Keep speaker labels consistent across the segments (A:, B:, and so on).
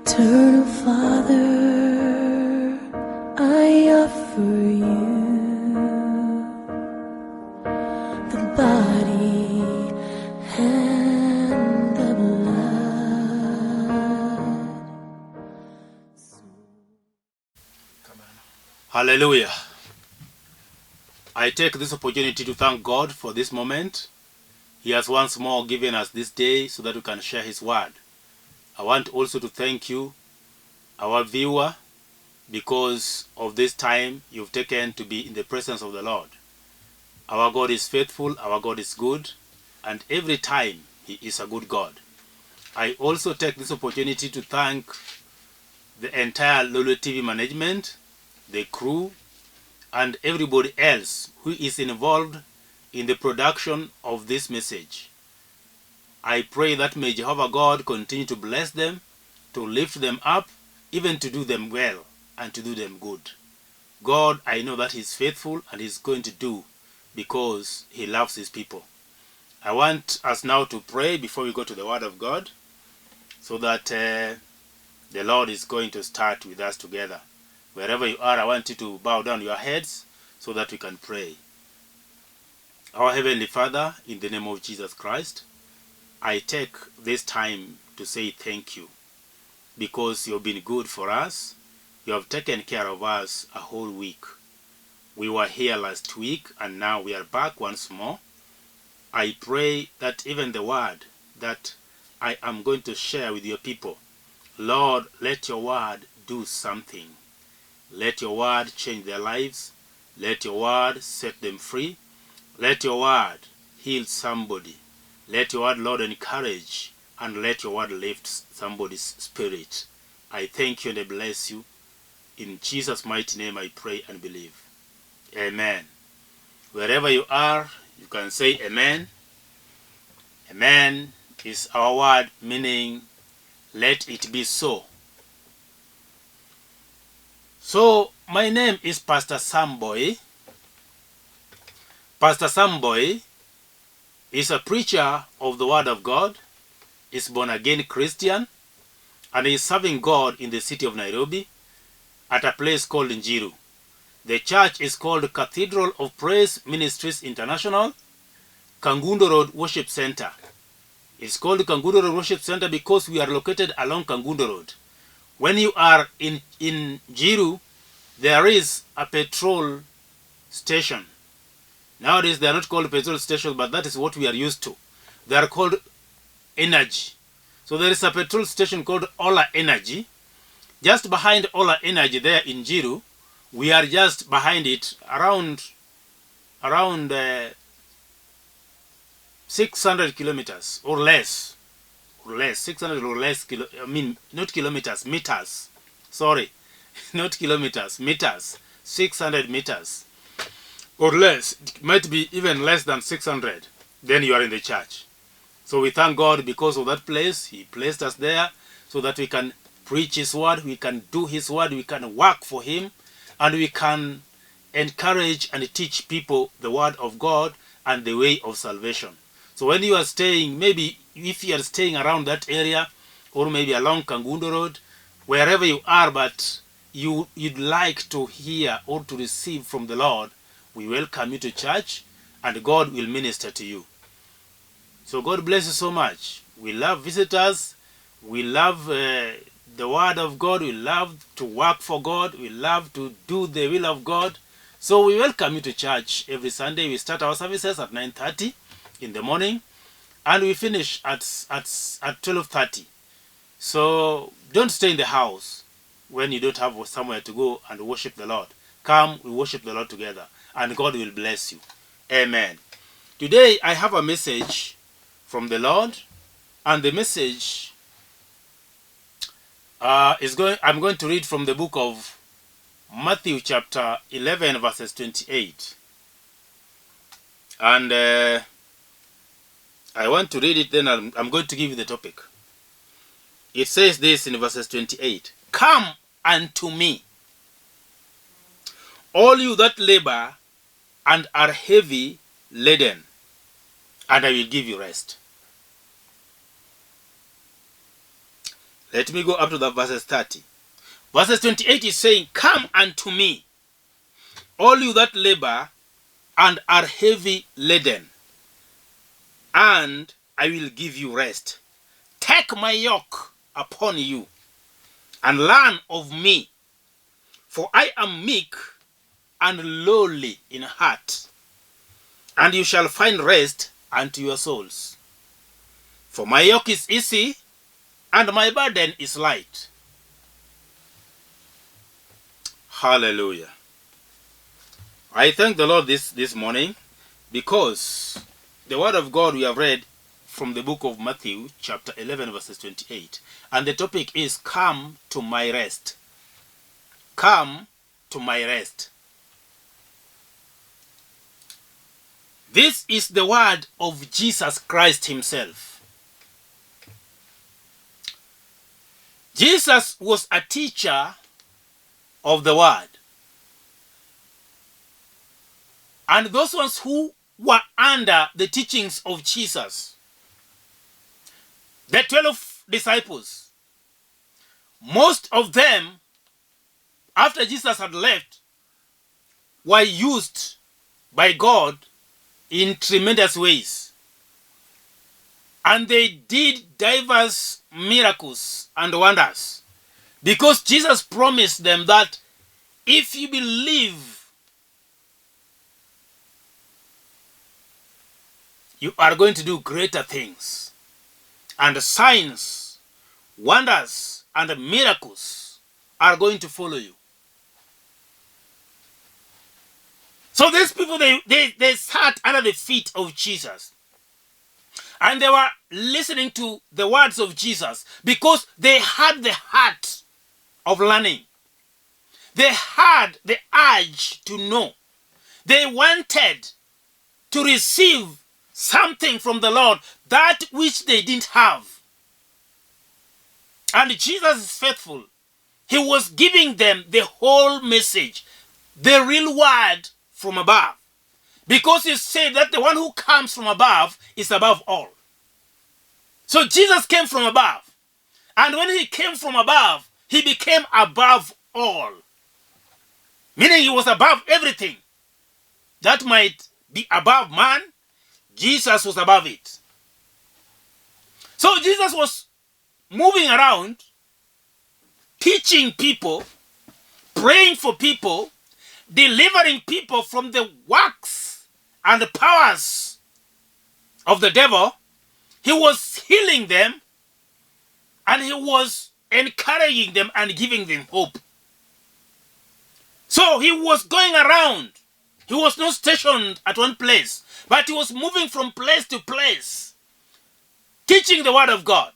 A: Eternal Father, I offer you the body and the blood.
B: Hallelujah. I take this opportunity to thank God for this moment. He has once more given us this day so that we can share His word. I want also to thank you, our viewer, because of this time you've taken to be in the presence of the Lord. Our God is faithful, our God is good, and every time He is a good God. I also take this opportunity to thank the entire Lolo TV management, the crew, and everybody else who is involved in the production of this message. I pray that may Jehovah God continue to bless them, to lift them up, even to do them well and to do them good. God, I know that He's faithful and He's going to do because He loves His people. I want us now to pray before we go to the Word of God so that the Lord is going to start with us together. Wherever you are, I want you to bow down your heads so that we can pray. Our Heavenly Father, in the name of Jesus Christ, I take this time to say thank you because you've been good for us. You have taken care of us a whole week. We were here last week and now we are back once more. I pray that even the word that I am going to share with your people, Lord, let your word do something. Let your word change their lives. Let your word set them free. Let your word heal somebody. Let your word, Lord, encourage, and let your word lift somebody's spirit. I thank you and I bless you. In Jesus' mighty name I pray and believe. Amen. Wherever you are, you can say amen. Amen is our word meaning let it be so. So, my name is Pastor Sam Boyi. Pastor Sam Boyi is a preacher of the Word of God, is born-again Christian, and is serving God in the city of Nairobi at a place called Njiru. The church is called Cathedral of Praise Ministries International, Kangundo Road Worship Center. It's called Kangundo Road Worship Center because we are located along Kangundo Road. When you are in Njiru, there is a petrol station. Nowadays, they are not called petrol stations, but that is what we are used to. They are called Energy. So there is a petrol station called Ola Energy. Just behind Ola Energy there in Njiru, we are just behind it around 600 kilometers or less. 600 or less, not kilometers, meters. Sorry, not kilometers, meters. 600 meters. Or less, it might be even less than 600, then you are in the church. So we thank God because of that place. He placed us there so that we can preach His word, we can do His word, we can work for Him, and we can encourage and teach people the word of God and the way of salvation. So when you are staying, maybe if you are staying around that area, or maybe along Kangundo Road, wherever you are, but you'd like to hear or to receive from the Lord, we welcome you to church and God will minister to you. So God bless you so much. We love visitors. We love the word of God. We love to work for God. We love to do the will of God. So we welcome you to church every Sunday. We start our services at 9:30 in the morning and we finish at 12:30. So don't stay in the house when you don't have somewhere to go and worship the Lord. Come, we worship the Lord together and God will bless you. Amen. Today I have a message from the Lord, and the message I'm going to read from the book of Matthew chapter 11 verses 28. And I want to read it, then I'm going to give you the topic. It says this in verses 28. Come unto me, all you that labor and are heavy laden, and I will give you rest. Let me go up to the verses 30. Verses 28 is saying, "Come unto me, all you that labor and are heavy laden, and I will give you rest. Take my yoke upon you, and learn of me, for I am meek and lowly in heart, and you shall find rest unto your souls. For my yoke is easy, and my burden is light." Hallelujah. I thank the Lord this morning, because the word of God we have read from the book of Matthew chapter 11 verses 28. And the topic is, "Come to my rest." Come to my rest. This is the word of Jesus Christ himself. Jesus was a teacher of the word. And those ones who were under the teachings of Jesus, the 12 disciples, most of them, after Jesus had left, were used by God in tremendous ways. And they did diverse miracles and wonders, because Jesus promised them that if you believe, you are going to do greater things. And signs, wonders, and miracles are going to follow you. So these people, they sat under the feet of Jesus. And they were listening to the words of Jesus, because they had the heart of learning. They had the urge to know. They wanted to receive something from the Lord, that which they didn't have. And Jesus is faithful. He was giving them the whole message, the real word from above. Because he said that the one who comes from above is above all. So Jesus came from above. And when he came from above, he became above all. Meaning he was above everything that might be above man. Jesus was above it. So Jesus was moving around, teaching people, praying for people, delivering people from the works and the powers of the devil. He was healing them, and he was encouraging them and giving them hope. So he was going around. He was not stationed at one place, but he was moving from place to place, teaching the word of God.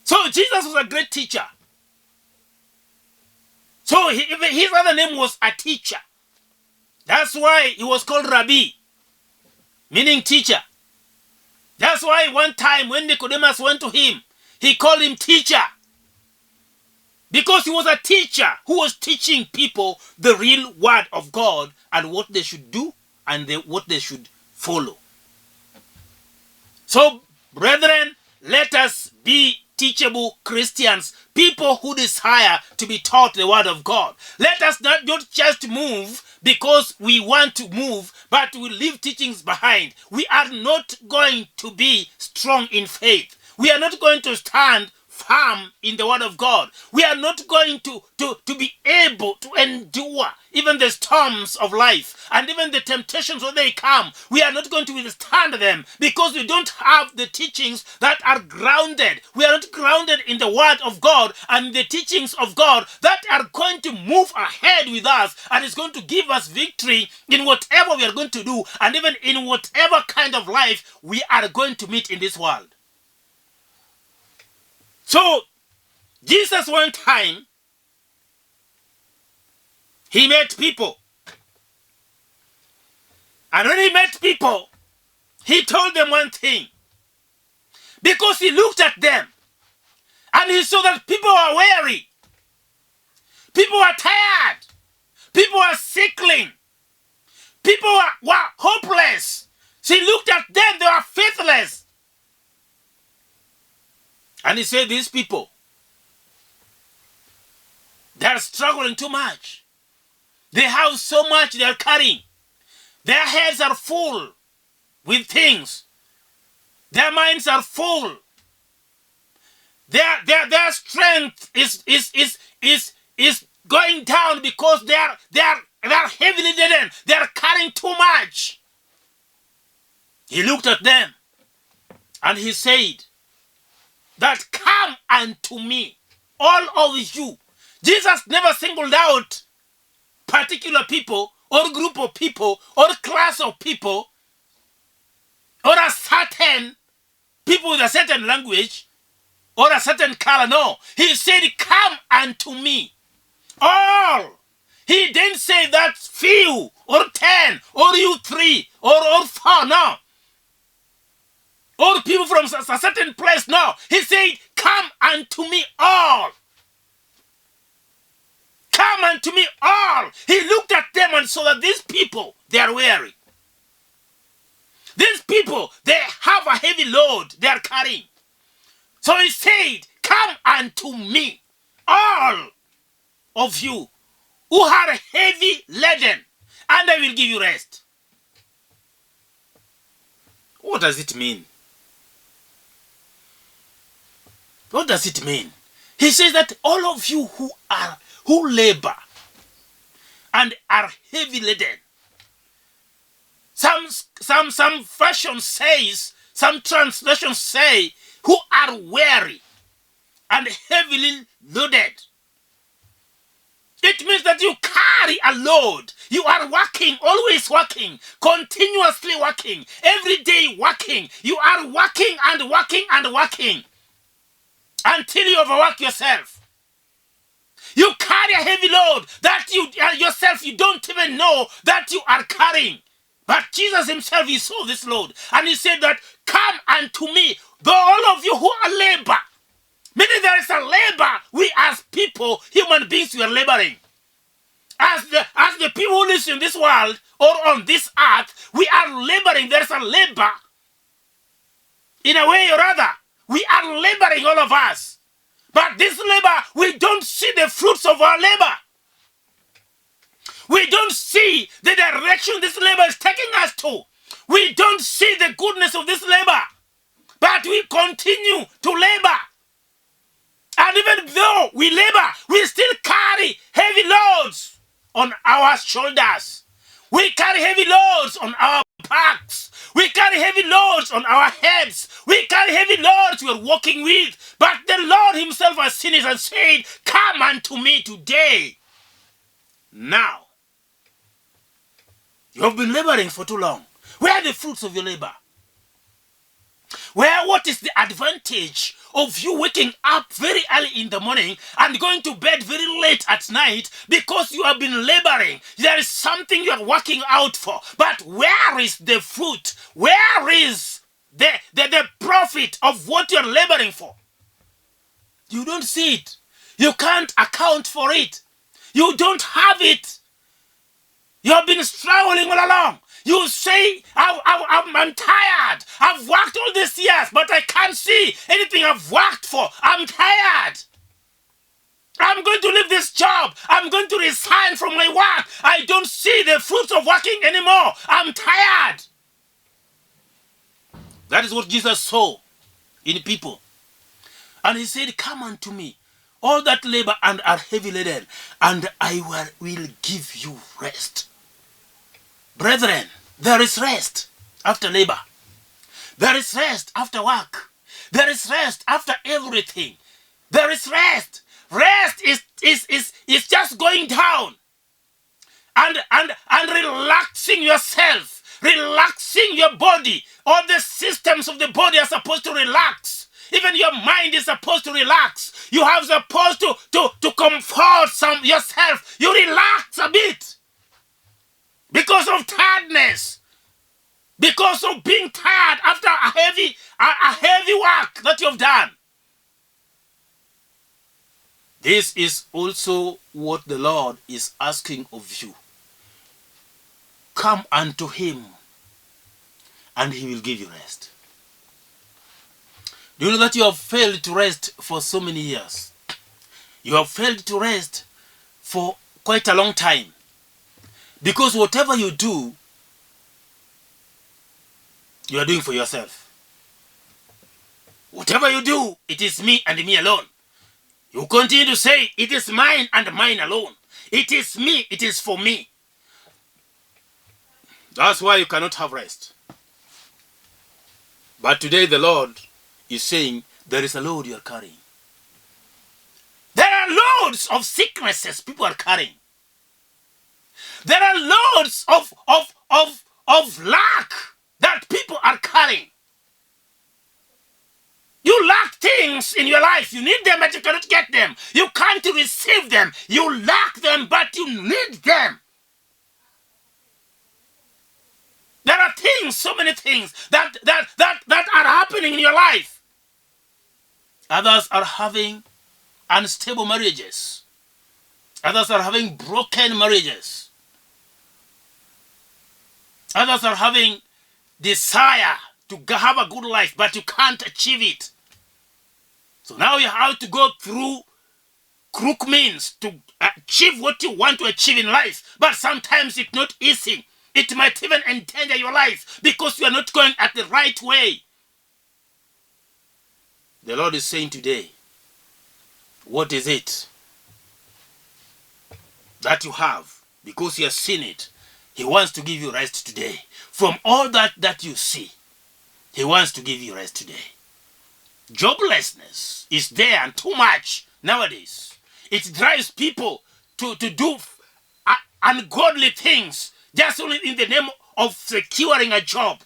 B: So Jesus was a great teacher. So his other name was a teacher. That's why he was called Rabbi, meaning teacher. That's why one time when Nicodemus went to him, he called him teacher. Because he was a teacher who was teaching people the real word of God and what they should do and what they should follow. So, brethren, let us be teachable Christians, people who desire to be taught the word of God. Let us not just move because we want to move, but we leave teachings behind. We are not going to be strong in faith. We are not going to stand firm in the word of God. We are not going to be able to endure even the storms of life and even the temptations when they come. We are not going to withstand them because we don't have the teachings that are grounded. We are not grounded in the word of God and the teachings of God that are going to move ahead with us and is going to give us victory in whatever we are going to do and even in whatever kind of life we are going to meet in this world. So, Jesus one time, he met people. And when he met people, he told them one thing. Because he looked at them and he saw that people were weary. People were tired. People were sickling. People were hopeless. So he looked at them, they were faithless. And he said, these people, they are struggling too much. They have so much they are carrying. Their heads are full with things. Their minds are full. Their strength is going down because they are heavily laden. They are carrying too much. He looked at them and he said that, come unto me, all of you. Jesus never singled out particular people or group of people or class of people or a certain people with a certain language or a certain color. No, he said, come unto me, all. He didn't say that few or 10 or you 3 or 4. No. Or people from a certain place. No. He said, come unto me all. Come unto me all. He looked at them and saw that these people, they are weary. These people, they have a heavy load they are carrying. So he said, come unto me, all of you who are heavy laden, and I will give you rest. What does it mean? What does it mean? He says that all of you who labor and are heavy laden. Some version says, some translations say, who are weary and heavily loaded. It means that you carry a load. You are working, always working, continuously working, every day working. You are working and working and working until you overwork yourself. You carry a heavy load that you yourself, you don't even know that you are carrying. But Jesus himself, he saw this load. And he said that, come unto me, though all of you who are labor. Meaning there is a labor. We as people, human beings, we are laboring. As the people who live in this world or on this earth, we are laboring. There is a labor. In a way or other, we are laboring, all of us. But this labor, we don't see the fruits of our labor. We don't see the direction this labor is taking us to. We don't see the goodness of this labor. But we continue to labor. And even though we labor, we still carry heavy loads on our shoulders. We carry heavy loads on our backs. We carry heavy loads on our heads. We carry heavy loads we are walking with. But the Lord himself has seen it and said, come unto me today. Now, you have been laboring for too long. Where are the fruits of your labor? What is the advantage of you waking up very early in the morning and going to bed very late at night because you have been laboring? There is something you are working out for. But where is the fruit? Where is the profit of what you are laboring for? You don't see it. You can't account for it. You don't have it. You have been struggling all along. You say, I'm tired. I've worked all these years, but I can't see anything I've worked for. I'm tired. I'm going to leave this job. I'm going to resign from my work. I don't see the fruits of working anymore. I'm tired. That is what Jesus saw in people. And he said, come unto me, all that labor and are heavy laden, and I will give you rest. Brethren, there is rest after labor. There is rest after work. There is rest after everything. There is rest. Rest is just going down and relaxing yourself, relaxing your body. All the systems of the body are supposed to relax. Even your mind is supposed to relax. You have supposed to comfort yourself. You relax a bit. Because of tiredness. Because of being tired after a heavy work that you have done. This is also what the Lord is asking of you. Come unto him, and he will give you rest. Do you know that you have failed to rest for so many years? You have failed to rest for quite a long time. Because whatever you do, you are doing for yourself. Whatever you do, it is me and me alone. You continue to say, it is mine and mine alone. It is me, it is for me. That's why you cannot have rest. But today the Lord is saying, there is a load you are carrying. There are loads of sicknesses people are carrying. There are loads of lack that people are carrying. You lack things in your life. You need them, but you cannot get them. You can't receive them. You lack them, but you need them. There are things, so many things that are happening in your life. Others are having unstable marriages. Others are having broken marriages. Others are having desire to have a good life, but you can't achieve it. So now you have to go through crook means to achieve what you want to achieve in life. But sometimes it's not easy. It might even endanger your life because you are not going at the right way. The Lord is saying today, what is it that you have? Because He has seen it. He wants to give you rest today. From all that you see, He wants to give you rest today. Joblessness is there and too much nowadays. It drives people to do ungodly things just only in the name of securing a job.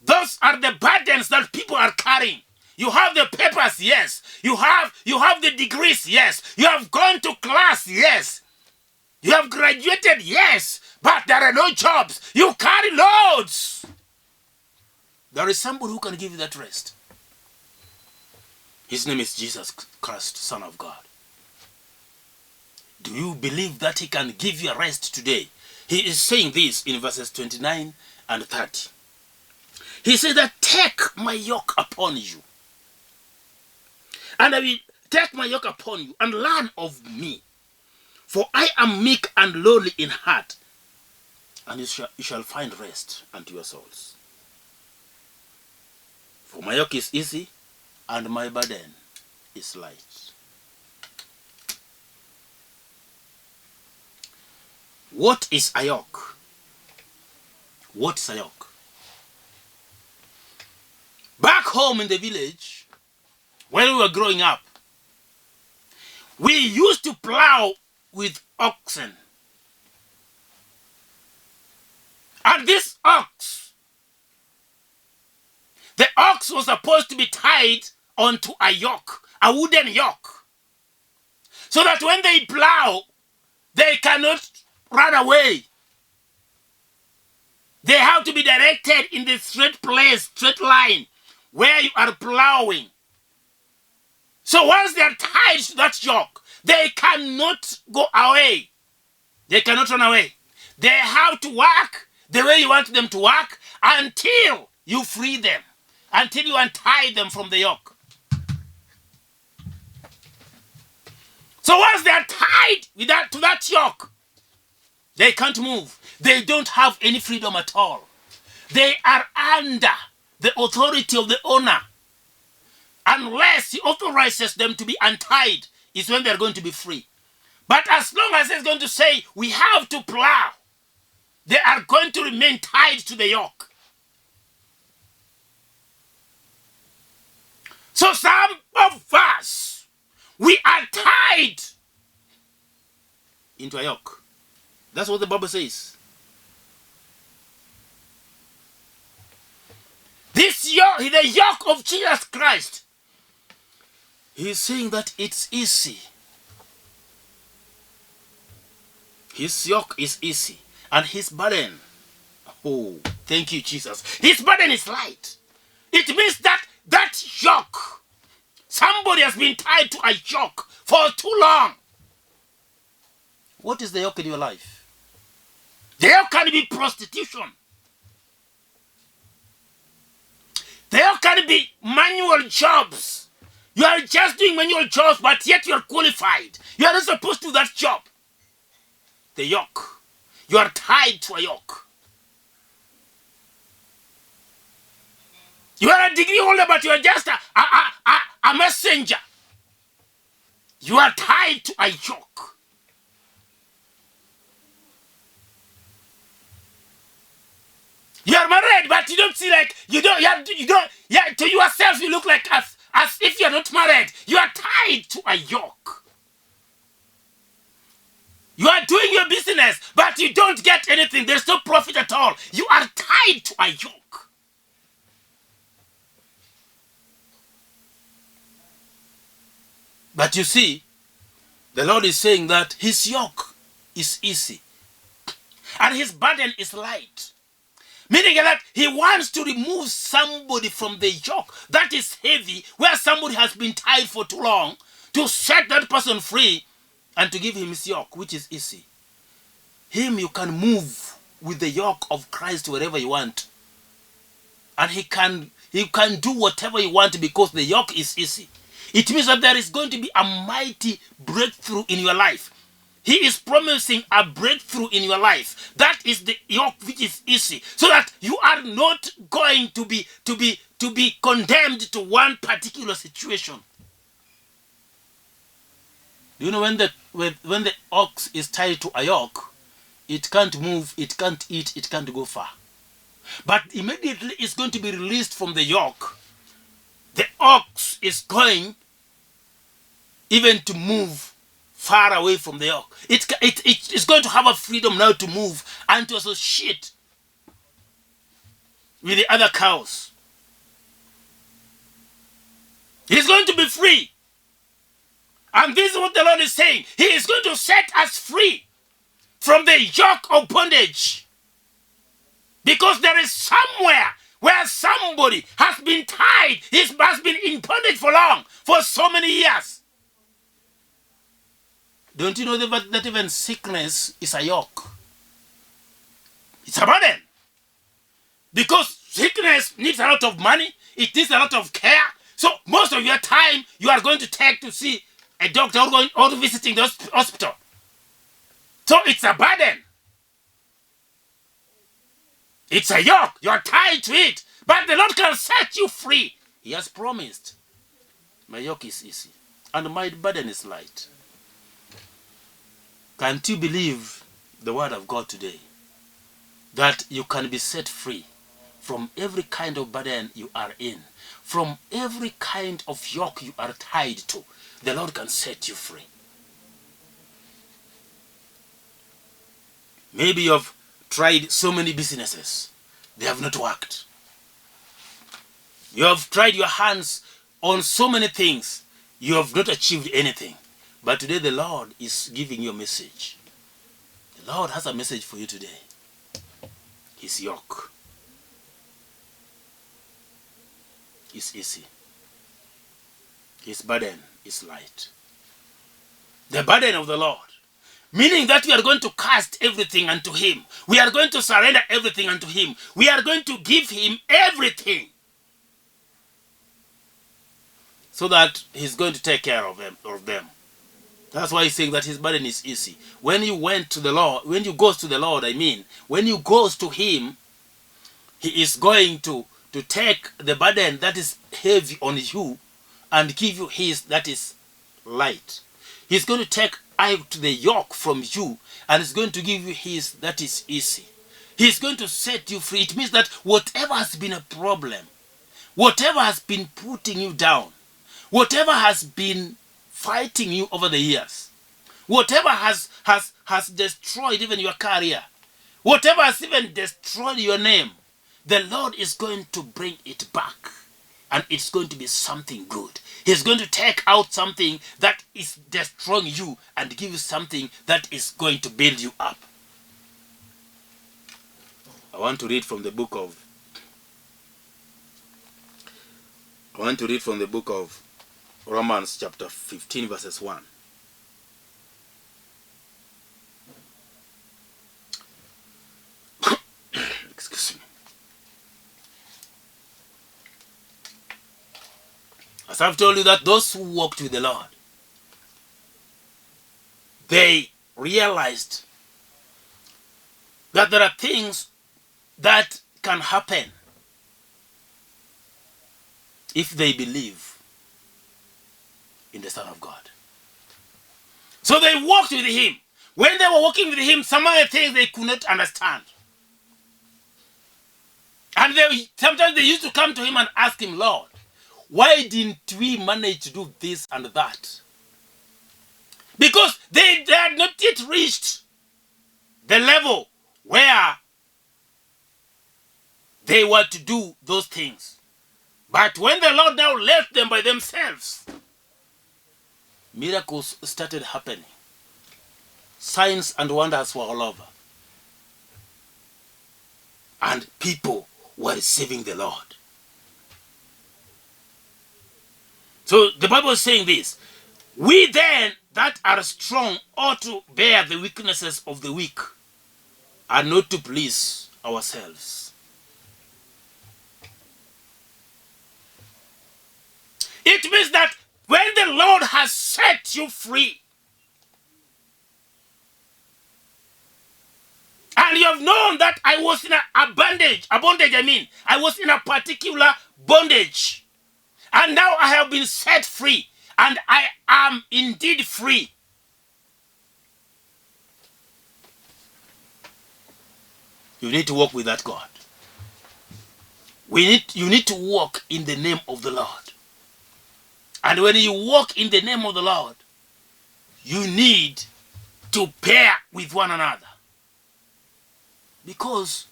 B: Those are the burdens that people are carrying. You have the papers, yes. You have the degrees, yes. You have gone to class, yes. You have graduated, yes. But there are no jobs. You carry loads. There is somebody who can give you that rest. His name is Jesus Christ, Son of God. Do you believe that He can give you a rest today? He is saying this in verses 29 and 30. He says that, take my yoke upon you. And I will take my yoke upon you and learn of me. For I am meek and lowly in heart. And you shall find rest unto your souls. For my yoke is easy and my burden is light. What is a yoke? What is a yoke? Back home in the village, when we were growing up, we used to plow with oxen. And this ox, the ox was supposed to be tied onto a yoke, a wooden yoke, so that when they plow, they cannot run away. They have to be directed in the straight place, straight line, where you are plowing. So once they are tied to that yoke, they cannot go away. They cannot run away. They have to work the way you want them to work until you free them, until you untie them from the yoke. So once they are tied to that yoke, they can't move. They don't have any freedom at all. They are under the authority of the owner. Unless he authorizes them to be untied, is when they're going to be free. But as long as he's going to say, we have to plow, they are going to remain tied to the yoke. So some of us, we are tied into a yoke. That's what the Bible says. This yoke, the yoke of Jesus Christ, He's saying that it's easy. His yoke is easy. And His burden, oh, thank you, Jesus. His burden is light. It means that yoke, somebody has been tied to a yoke for too long. What is the yoke in your life? The yoke can be prostitution. The yoke can can be manual jobs. You are just doing manual jobs, but yet you are qualified. You are not supposed to do that job. The yoke. You are tied to a yoke. You are a degree holder, but you are just a messenger. You are tied to a yoke. You are married, but you don't see like you don't. To yourself, you look like as if you are not married. You are tied to a yoke. You are doing your business, but you don't get anything. There's no profit at all. You are tied to a yoke. But you see, the Lord is saying that his yoke is easy and his burden is light. Meaning that he wants to remove somebody from the yoke that is heavy, where somebody has been tied for too long, to set that person free and to give him his yoke, which is easy. Him you can move with the yoke of Christ wherever you want. And he can do whatever you want because the yoke is easy. It means that there is going to be a mighty breakthrough in your life. He is promising a breakthrough in your life. That is the yoke which is easy. So that you are not going to be condemned to one particular situation. Do you know when the ox is tied to a yoke, it can't move, it can't eat, it can't go far. But immediately it's going to be released from the yoke. The ox is going even to move far away from the yoke. It's going to have a freedom now to move and to associate with the other cows. He's going to be free. And this is what the Lord is saying. He is going to set us free from the yoke of bondage. Because there is somewhere where somebody has been tied, has been in bondage for long, for so many years. Don't you know that even sickness is a yoke? It's a burden. Because sickness needs a lot of money, it needs a lot of care. So most of your time you are going to take to see a doctor or visiting the hospital. So it's a burden. It's a yoke. You are tied to it. But the Lord can set you free. He has promised. My yoke is easy and my burden is light. Can't you believe the word of God today? That you can be set free from every kind of burden you are in. From every kind of yoke you are tied to. The Lord can set you free. Maybe you have tried so many businesses. They have not worked. You have tried your hands on so many things. You have not achieved anything. But today the Lord is giving you a message. The Lord has a message for you today. His yoke is easy. His burden is light. The burden of the Lord. Meaning that we are going to cast everything unto him. We are going to surrender everything unto him. We are going to give him everything. So that he's going to take care of them. That's why he's saying that his burden is easy. When you went to the Lord, when you goes to the Lord, when you goes to him, he is going to take the burden that is heavy on you and give you his that is light. He's going to take out the yoke from you and is going to give you his that is easy. He's going to set you free. It means that whatever has been a problem, whatever has been putting you down, whatever has been fighting you over the years, whatever has destroyed even your career, whatever has even destroyed your name, the Lord is going to bring it back. And it's going to be something good. He's going to take out something that is destroying you and give you something that is going to build you up. I want to read from the book of Romans chapter 15 verses 1. Excuse me. As I've told you that those who walked with the Lord, they realized that there are things that can happen if they believe in the Son of God. So they walked with him. When they were walking with him, some of the things they could not understand. And sometimes they used to come to him and ask him, Lord, why didn't we manage to do this and that? Because they had not yet reached the level where they were to do those things. But when the Lord now left them by themselves, miracles started happening. Signs and wonders were all over. And people were receiving the Lord. So the Bible is saying this. We then that are strong ought to bear the weaknesses of the weak and not to please ourselves. It means that when the Lord has set you free, and you have known that I was in a bondage, I was in a particular bondage, and now I have been set free, and I am indeed free. You need to walk with that God. You need to walk in the name of the Lord. And when you walk in the name of the Lord, you need to pair with one another. Because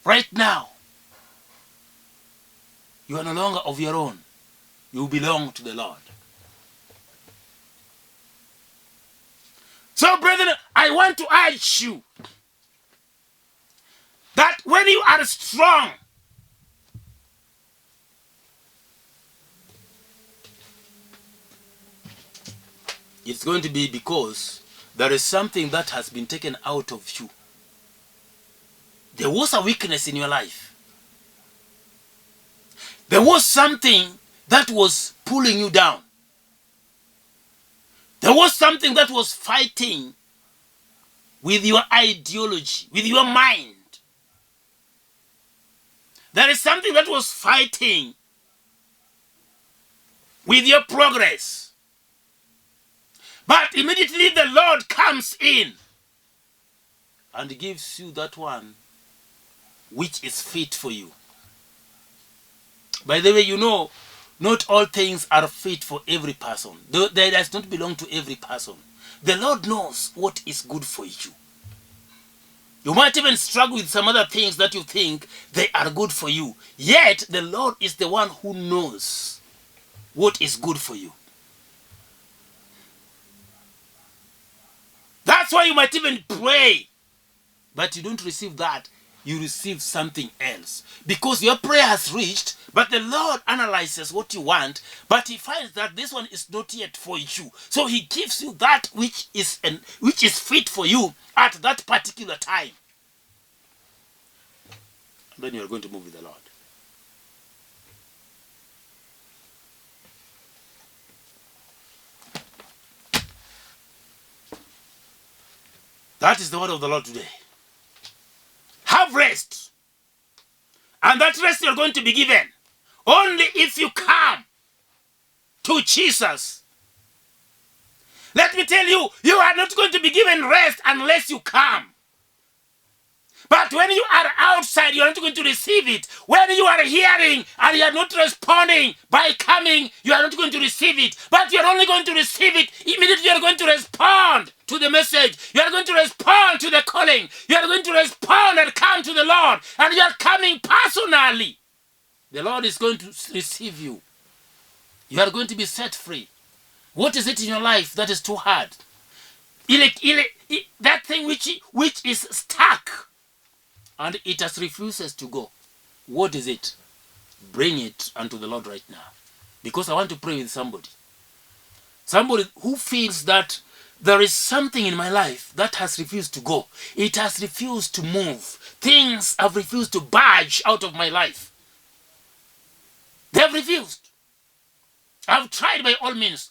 B: right now, you are no longer of your own. You belong to the Lord. So, brethren, I want to urge you that when you are strong, it's going to be because there is something that has been taken out of you. There was a weakness in your life. There was something that was pulling you down. There was something that was fighting with your ideology, with your mind. There is something that was fighting with your progress. But immediately the Lord comes in and gives you that one which is fit for you. By the way, you know, not all things are fit for every person. They does not belong to every person. The Lord knows what is good for you. You might even struggle with some other things that you think they are good for you. Yet, the Lord is the one who knows what is good for you. That's why you might even pray, but you don't receive that. You receive something else. Because your prayer has reached, but the Lord analyzes what you want, but he finds that this one is not yet for you. So he gives you that which is fit for you at that particular time. Then you are going to move with the Lord. That is the word of the Lord today. Have rest. And that rest you're going to be given only if you come to Jesus. Let me tell you, you are not going to be given rest unless you come. But when you are outside, you are not going to receive it. When you are hearing and you are not responding by coming, you are not going to receive it. But you are only going to receive it immediately. You are going to respond to the message. You are going to respond to the calling. You are going to respond and come to the Lord. And you are coming personally. The Lord is going to receive you. You are going to be set free. What is it in your life that is too hard? That thing which is stuck. And it has refuses to go. What is it? Bring it unto the Lord right now. Because I want to pray with somebody. Somebody who feels that there is something in my life that has refused to go. It has refused to move. Things have refused to budge out of my life. They have refused. I've tried by all means.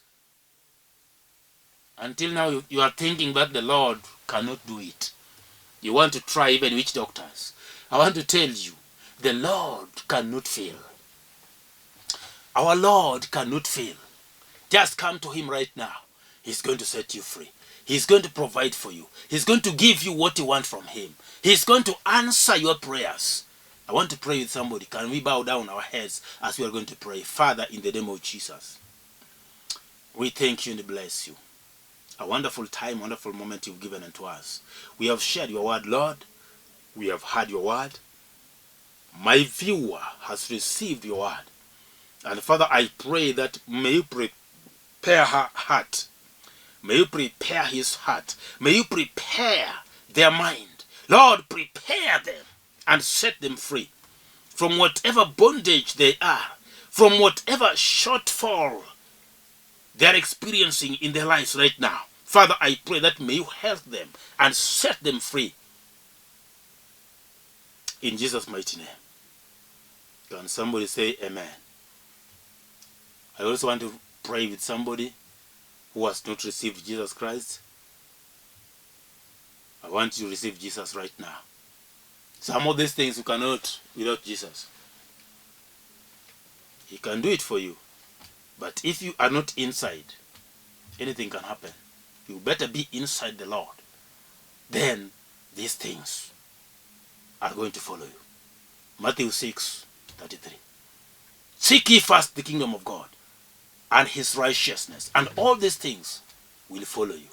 B: Until now, you are thinking that the Lord cannot do it. You want to try even witch doctors. I want to tell you, the Lord cannot fail. Our Lord cannot fail. Just come to him right now. He's going to set you free. He's going to provide for you. He's going to give you what you want from him. He's going to answer your prayers. I want to pray with somebody. Can we bow down our heads as we are going to pray? Father, in the name of Jesus, we thank you and bless you. A wonderful time, wonderful moment you've given unto us. We have shared your word, Lord. We have heard your word. My viewer has received your word. And Father, I pray that may you prepare her heart. May you prepare his heart. May you prepare their mind. Lord, prepare them and set them free from whatever bondage they are, from whatever shortfall they are experiencing in their lives right now. Father, I pray that may you help them and set them free. In Jesus' mighty name. Can somebody say amen? I also want to pray with somebody who has not received Jesus Christ. I want you to receive Jesus right now. Some of these things you cannot without Jesus. He can do it for you. But if you are not inside, anything can happen. You better be inside the Lord. Then these things are going to follow you. Matthew 6:33. Seek ye first the kingdom of God and his righteousness, and all these things will follow you.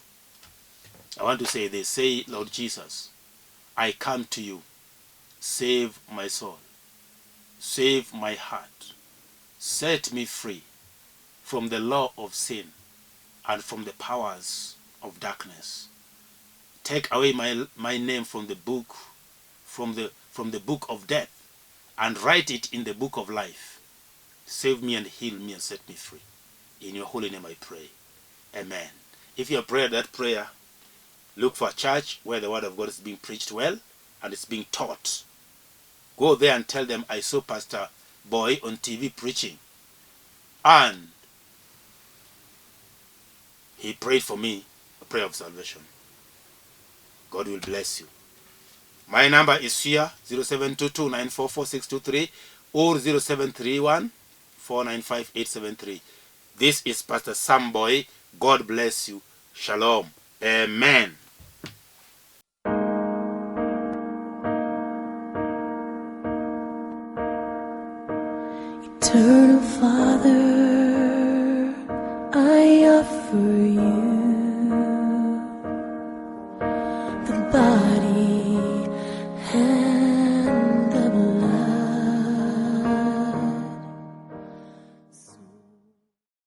B: I want to say this. Say, Lord Jesus, I come to you. Save my soul. Save my heart. Set me free from the law of sin and from the powers of darkness. Take away my name from the book, from the book of death, and write it in the book of life. Save me and heal me and set me free. In your holy name I pray. Amen. If you have prayed that prayer, look for a church where the word of God is being preached well and it's being taught. Go there and tell them, I saw Pastor Boyi on TV preaching, and he prayed for me a prayer of salvation. God will bless you. My number is here, 0722944623 or 0731495873. This is Pastor Sam Boyi. God bless you. Shalom. Amen.
A: Eternal Father, I offer you